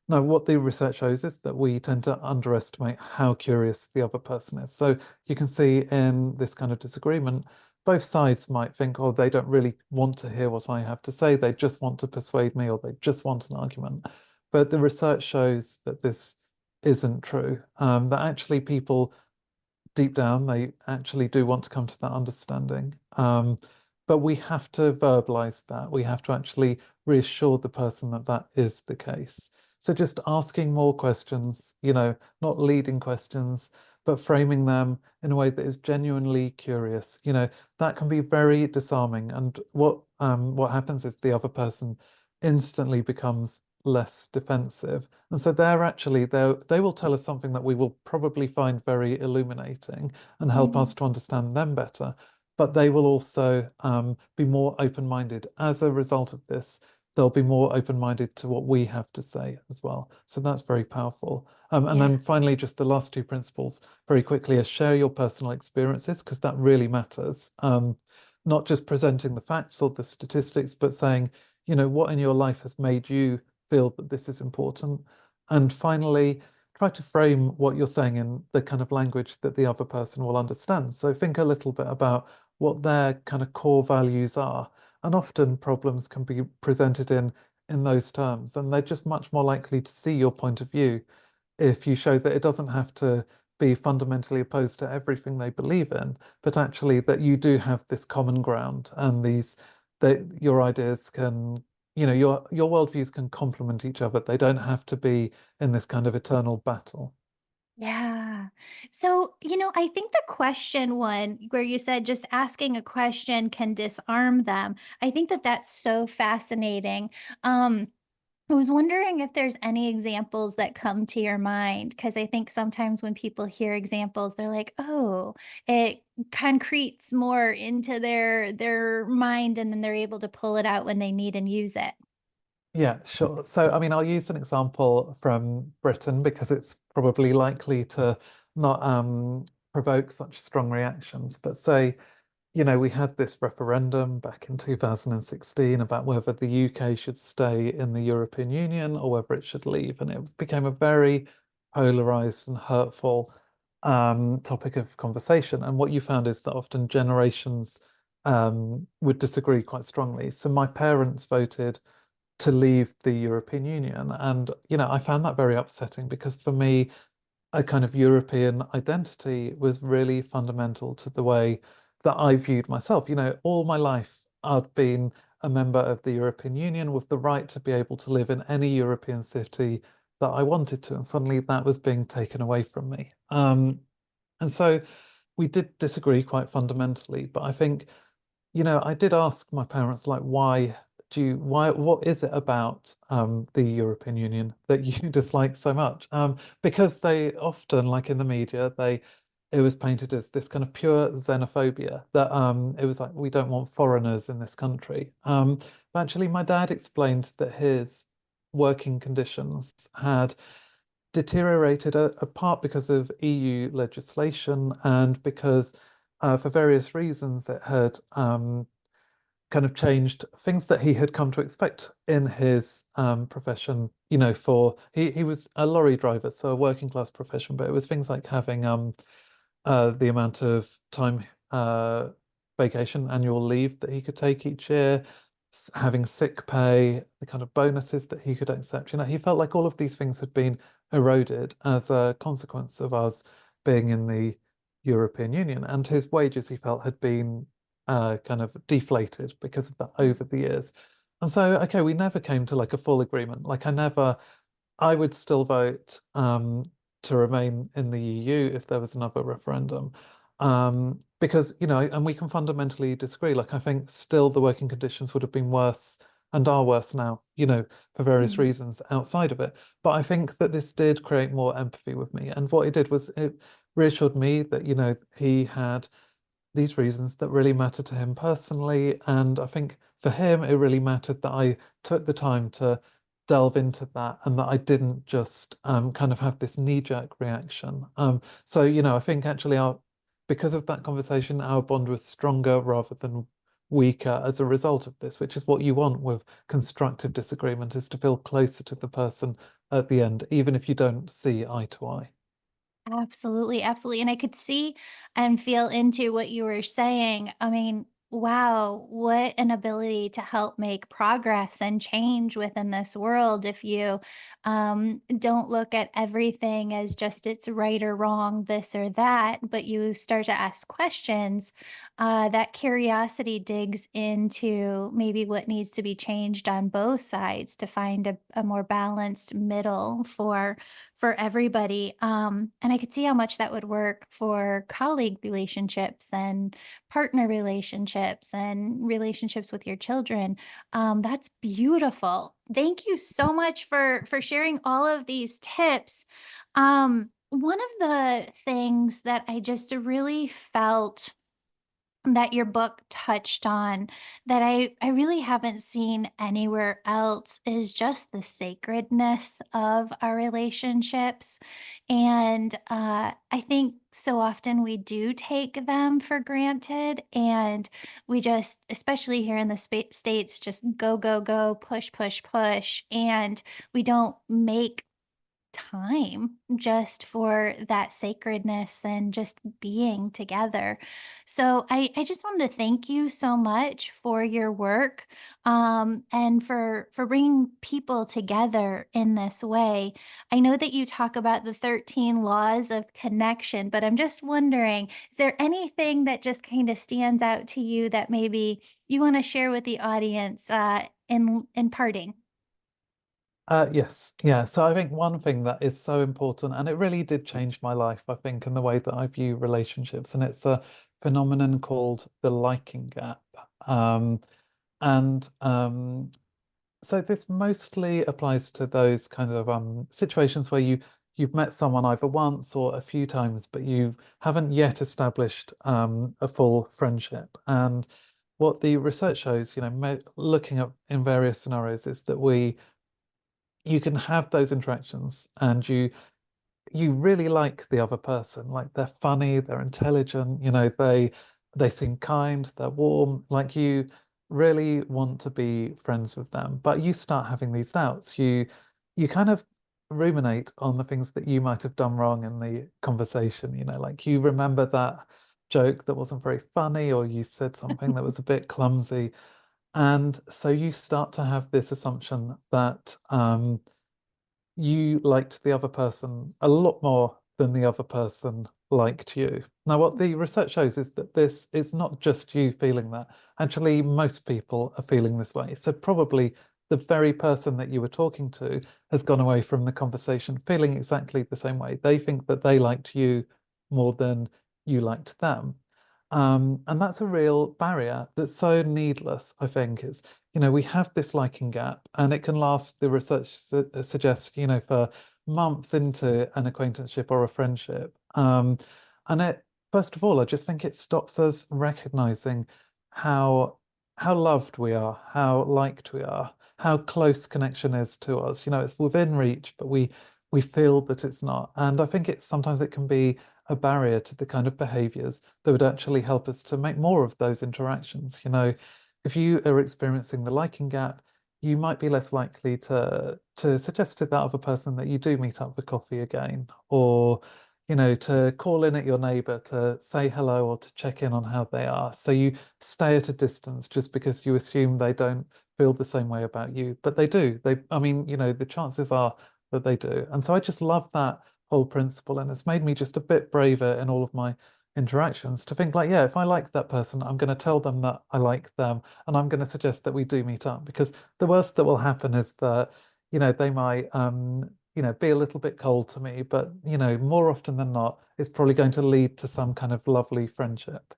Now, what the research shows is that we tend to underestimate how curious the other person is. So you can see in this kind of disagreement, both sides might think, oh, they don't really want to hear what I have to say. They just want to persuade me or they just want an argument. But the research shows that this isn't true, that actually people deep down, they actually do want to come to that understanding. But we have to verbalize that. We have to actually reassure the person that that is the case. So just asking more questions, not leading questions, but framing them in a way that is genuinely curious, that can be very disarming. And what happens is the other person instantly becomes less defensive. And so they will tell us something that we will probably find very illuminating and help us to understand them better. But they will also be more open-minded. As a result of this, they'll be more open-minded to what we have to say as well. So that's very powerful. And Yeah. then finally, just the last two principles very quickly is share your personal experiences because that really matters. Not just presenting the facts or the statistics, but saying, what in your life has made you feel that this is important. And finally, try to frame what you're saying in the kind of language that the other person will understand. So think a little bit about what their kind of core values are. And often problems can be presented in those terms, and they're just much more likely to see your point of view if you show that it doesn't have to be fundamentally opposed to everything they believe in, but actually that you do have this common ground and these that your ideas can, your worldviews can complement each other. They don't have to be in this kind of eternal battle. Yeah. So, I think the question one, where you said just asking a question can disarm them, I think that that's so fascinating. Um, I was wondering if there's any examples that come to your mind, because I think sometimes when people hear examples, they're like, "Oh, it concretes more into their mind, and then they're able to pull it out when they need and use it." Yeah, sure. So, I mean, I'll use an example from Britain because it's probably likely to not provoke such strong reactions. But say, we had this referendum back in 2016 about whether the UK should stay in the European Union or whether it should leave. And it became a very polarized and hurtful topic of conversation. And what you found is that often generations would disagree quite strongly. So my parents voted to leave the European Union. And, I found that very upsetting because for me, a kind of European identity was really fundamental to the way that I viewed myself. All my life I'd been a member of the European Union with the right to be able to live in any European city that I wanted to. And suddenly that was being taken away from me. And so we did disagree quite fundamentally, but I think, you know, I did ask my parents, like, what is it about the European Union that you dislike so much? Because they often, like in the media, it was painted as this kind of pure xenophobia that it was like we don't want foreigners in this country. But actually, my dad explained that his working conditions had deteriorated a part because of EU legislation and because for various reasons it had kind of changed things that he had come to expect in his profession. You know, for he was a lorry driver, so a working class profession, but it was things like having the amount of time vacation annual leave that he could take each year, having sick pay, the kind of bonuses that he could accept. You know, he felt like all of these things had been eroded as a consequence of us being in the European Union, and his wages he felt had been kind of deflated because of that over the years. And so, okay, we never came to like a full agreement. Like I would still vote to remain in the EU if there was another referendum. Because, you know, and we can fundamentally disagree. Like, I think still the working conditions would have been worse and are worse now, you know, for various Mhm. reasons outside of it. But I think that this did create more empathy with me. And what it did was it reassured me that, you know, he had these reasons that really mattered to him personally. And I think for him, it really mattered that I took the time to delve into that and that I didn't just kind of have this knee-jerk reaction. So, you know, I think actually because of that conversation, our bond was stronger rather than weaker as a result of this, which is what you want with constructive disagreement, is to feel closer to the person at the end, even if you don't see eye to eye. Absolutely, absolutely, and I could see and feel into what you were saying. I mean, wow, what an ability to help make progress and change within this world if you don't look at everything as just it's right or wrong, this or that, but you start to ask questions. That curiosity digs into maybe what needs to be changed on both sides to find a more balanced middle for everybody. And I could see how much that would work for colleague relationships and partner relationships and relationships with your children. That's beautiful. Thank you so much for sharing all of these tips. One of the things that I just really felt that your book touched on that I really haven't seen anywhere else is just the sacredness of our relationships. And I think so often we do take them for granted. And we just, especially here in the States, just go, go, go, push, push, push. And we don't make time just for that sacredness and just being together. So I just wanted to thank you so much for your work and for bringing people together in this way. I know that you talk about the 13 laws of connection, but I'm just wondering, is there anything that just kind of stands out to you that maybe you want to share with the audience in parting? Yes, yeah. So I think one thing that is so important, and it really did change my life, I think, in the way that I view relationships, and it's a phenomenon called the liking gap. Um, and so this mostly applies to those kind of situations where you've met someone either once or a few times, but you haven't yet established a full friendship. And what the research shows, you know, looking at in various scenarios, is that you can have those interactions and you really like the other person, like they're funny, they're intelligent, you know, they seem kind, they're warm, like you really want to be friends with them, but you start having these doubts. You kind of ruminate on the things that you might have done wrong in the conversation, you know, like you remember that joke that wasn't very funny, or you said something that was a bit clumsy. And so you start to have this assumption that you liked the other person a lot more than the other person liked you. Now, what the research shows is that this is not just you feeling that. Actually, most people are feeling this way. So probably the very person that you were talking to has gone away from the conversation feeling exactly the same way. They think that they liked you more than you liked them. And that's a real barrier that's so needless, I think. It's, we have this liking gap and it can last, the research suggests, for months into an acquaintanceship or a friendship. And it, first of all, I just think it stops us recognizing how how loved we are, how liked we are, how close connection is to us. It's within reach, but we feel that it's not. And I think sometimes it can be a barrier to the kind of behaviors that would actually help us to make more of those interactions. If you are experiencing the liking gap, you might be less likely to suggest to that other person that you do meet up for coffee again, or to call in at your neighbor to say hello or to check in on how they are. So you stay at a distance just because you assume they don't feel the same way about you, but they do. I mean, the chances are that they do. And so I just love that whole principle, and it's made me just a bit braver in all of my interactions to think like, yeah, if I like that person, I'm going to tell them that I like them, and I'm going to suggest that we do meet up, because the worst that will happen is that, they might be a little bit cold to me, but more often than not, it's probably going to lead to some kind of lovely friendship.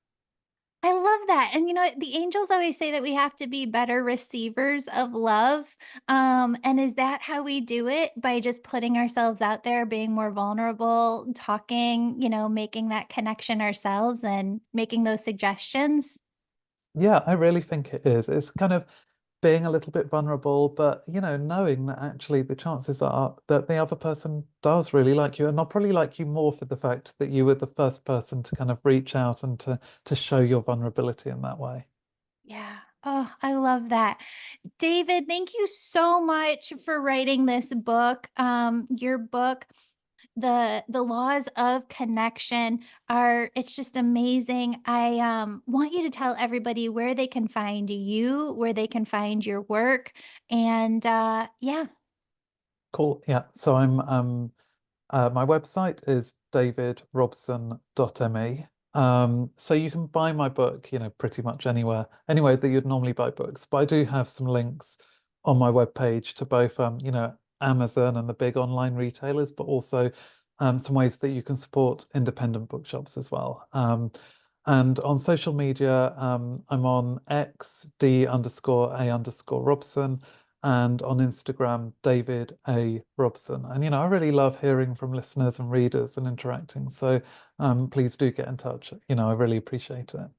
I love that. And the angels always say that we have to be better receivers of love. And is that how we do it? By just putting ourselves out there, being more vulnerable, talking, making that connection ourselves and making those suggestions? Yeah, I really think it is. It's kind of being a little bit vulnerable, but knowing that actually the chances are that the other person does really like you, and they'll probably like you more for the fact that you were the first person to kind of reach out and to show your vulnerability in that way. Yeah. Oh, I love that. David, thank you so much for writing this book. Your book, the laws of connection are it's just amazing. I want you to tell everybody where they can find you, where they can find your work, and yeah. Cool. Yeah. So my website is davidrobson.me. So you can buy my book, pretty much anywhere that you'd normally buy books. But I do have some links on my webpage to both, Amazon and the big online retailers, but also some ways that you can support independent bookshops as well. And on social media, I'm on X, D_A_Robson, and on Instagram, David A. Robson. And, I really love hearing from listeners and readers and interacting. So please do get in touch. I really appreciate it.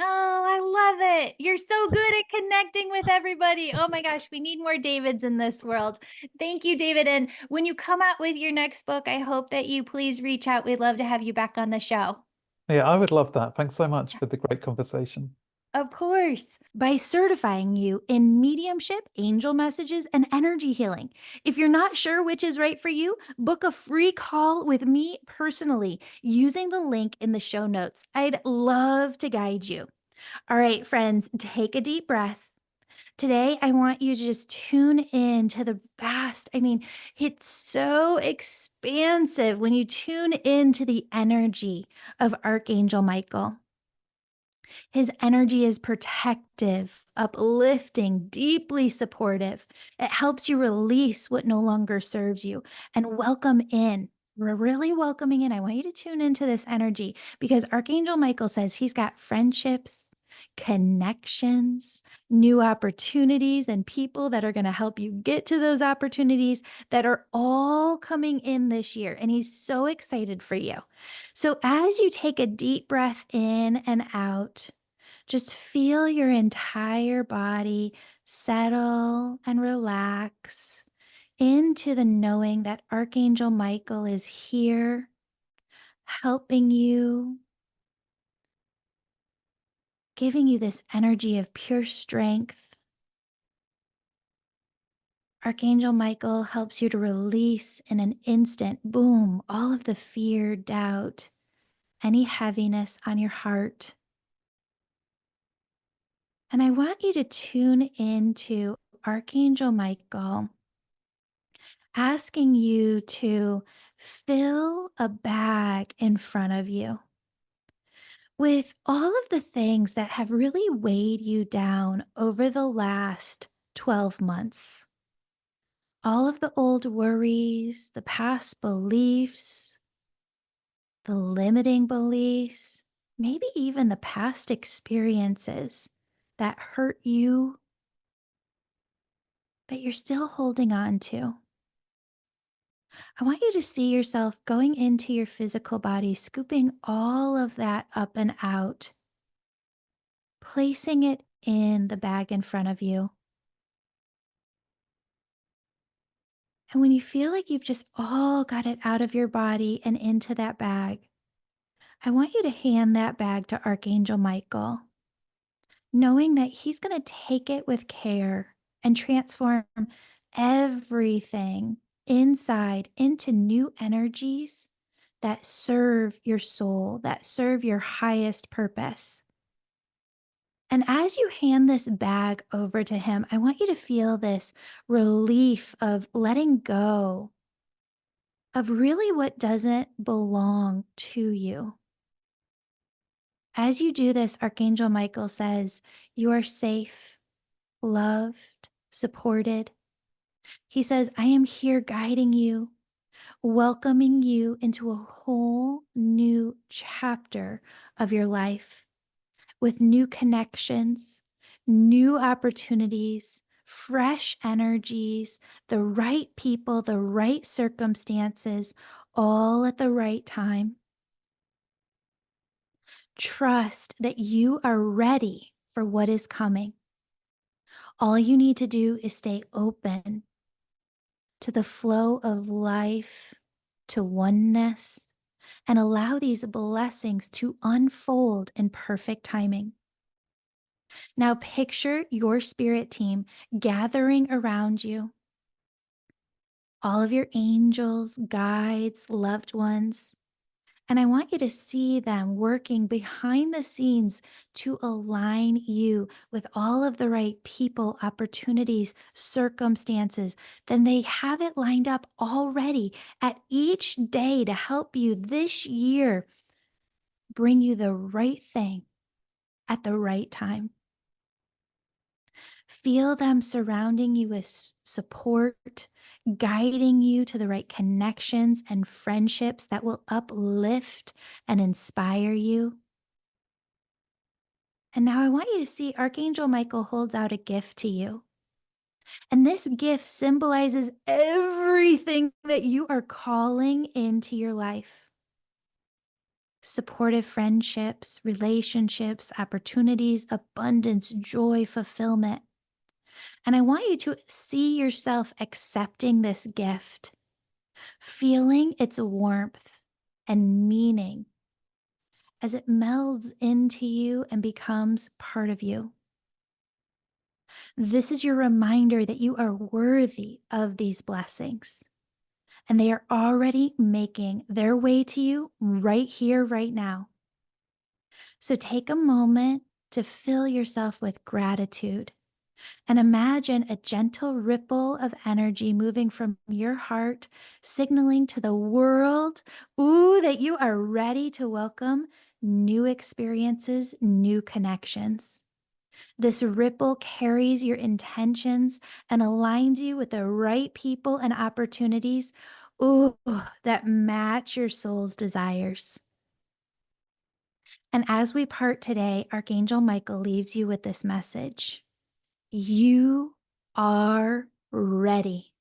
Oh, I love it. You're so good at connecting with everybody. Oh my gosh, we need more Davids in this world. Thank you, David. And when you come out with your next book, I hope that you please reach out. We'd love to have you back on the show. Yeah, I would love that. Thanks so much for the great conversation. Of course, by certifying you in mediumship, angel messages, and energy healing. If you're not sure which is right for you, book a free call with me personally using the link in the show notes. I'd love to guide you. All right, friends, take a deep breath. Today, I want you to just tune in to the vast. I mean, it's so expansive when you tune into the energy of Archangel Michael. His energy is protective, uplifting, deeply supportive. It helps you release what no longer serves you and welcome in. We're really welcoming in. I want you to tune into this energy because Archangel Michael says he's got friendships, connections, new opportunities, and people that are going to help you get to those opportunities that are all coming in this year. And he's so excited for you. So, as you take a deep breath in and out, just feel your entire body settle and relax into the knowing that Archangel Michael is here helping you, giving you this energy of pure strength. Archangel Michael helps you to release in an instant, boom, all of the fear, doubt, any heaviness on your heart. And I want you to tune into Archangel Michael asking you to fill a bag in front of you with all of the things that have really weighed you down over the last 12 months. All of the old worries, the past beliefs, the limiting beliefs, maybe even the past experiences that hurt you that you're still holding on to. I want you to see yourself going into your physical body, scooping all of that up and out, placing it in the bag in front of you. And when you feel like you've just all got it out of your body and into that bag, I want you to hand that bag to Archangel Michael, knowing that he's going to take it with care and transform everything inside into new energies that serve your soul, that serve your highest purpose. And as you hand this bag over to him, I want you to feel this relief of letting go of really what doesn't belong to you. As you do this, Archangel Michael says, you are safe, loved, supported. He says, I am here guiding you, welcoming you into a whole new chapter of your life with new connections, new opportunities, fresh energies, the right people, the right circumstances, all at the right time. Trust that you are ready for what is coming. All you need to do is stay open to the flow of life, to oneness, and allow these blessings to unfold in perfect timing. Now, picture your spirit team gathering around you, all of your angels, guides, loved ones. And I want you to see them working behind the scenes to align you with all of the right people, opportunities, circumstances. Then they have it lined up already at each day to help you this year bring you the right thing at the right time. Feel them surrounding you with support, guiding you to the right connections and friendships that will uplift and inspire you. And now I want you to see Archangel Michael holds out a gift to you. And this gift symbolizes everything that you are calling into your life. Supportive friendships, relationships, opportunities, abundance, joy, fulfillment. And I want you to see yourself accepting this gift, feeling its warmth and meaning as it melds into you and becomes part of you. This is your reminder that you are worthy of these blessings, and they are already making their way to you right here, right now. So take a moment to fill yourself with gratitude. And imagine a gentle ripple of energy moving from your heart, signaling to the world, ooh, that you are ready to welcome new experiences, new connections. This ripple carries your intentions and aligns you with the right people and opportunities, ooh, that match your soul's desires. And as we part today, Archangel Michael leaves you with this message. You are ready.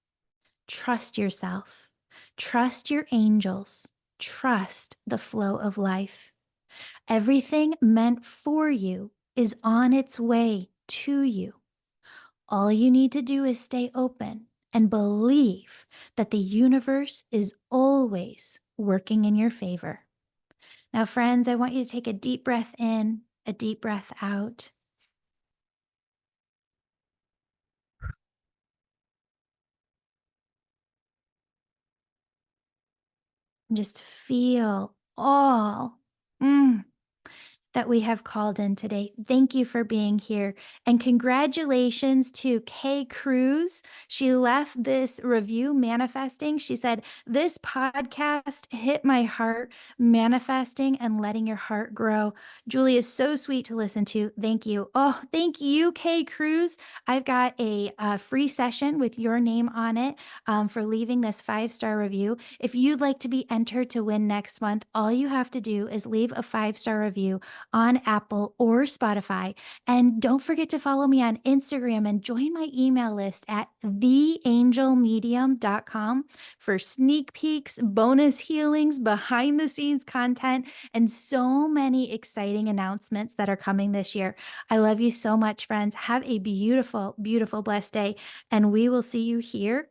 Trust yourself. Trust your angels. Trust the flow of life. Everything meant for you is on its way to you. All you need to do is stay open and believe that the universe is always working in your favor. Now, friends, I want you to take a deep breath in, a deep breath out. And just feel all. Mm, that we have called in today. Thank you for being here. And congratulations to Kay Cruz. She left this review manifesting. She said, "This podcast hit my heart, manifesting and letting your heart grow." Julie is so sweet to listen to. Thank you. Oh, thank you, Kay Cruz. I've got a free session with your name on it for leaving this 5-star review. If you'd like to be entered to win next month, all you have to do is leave a 5-star review on Apple or Spotify. And don't forget to follow me on Instagram and join my email list at theangelmedium.com for sneak peeks, bonus healings, behind the scenes content, and so many exciting announcements that are coming this year. I love you so much, friends. Have a beautiful, beautiful, blessed day. And we will see you here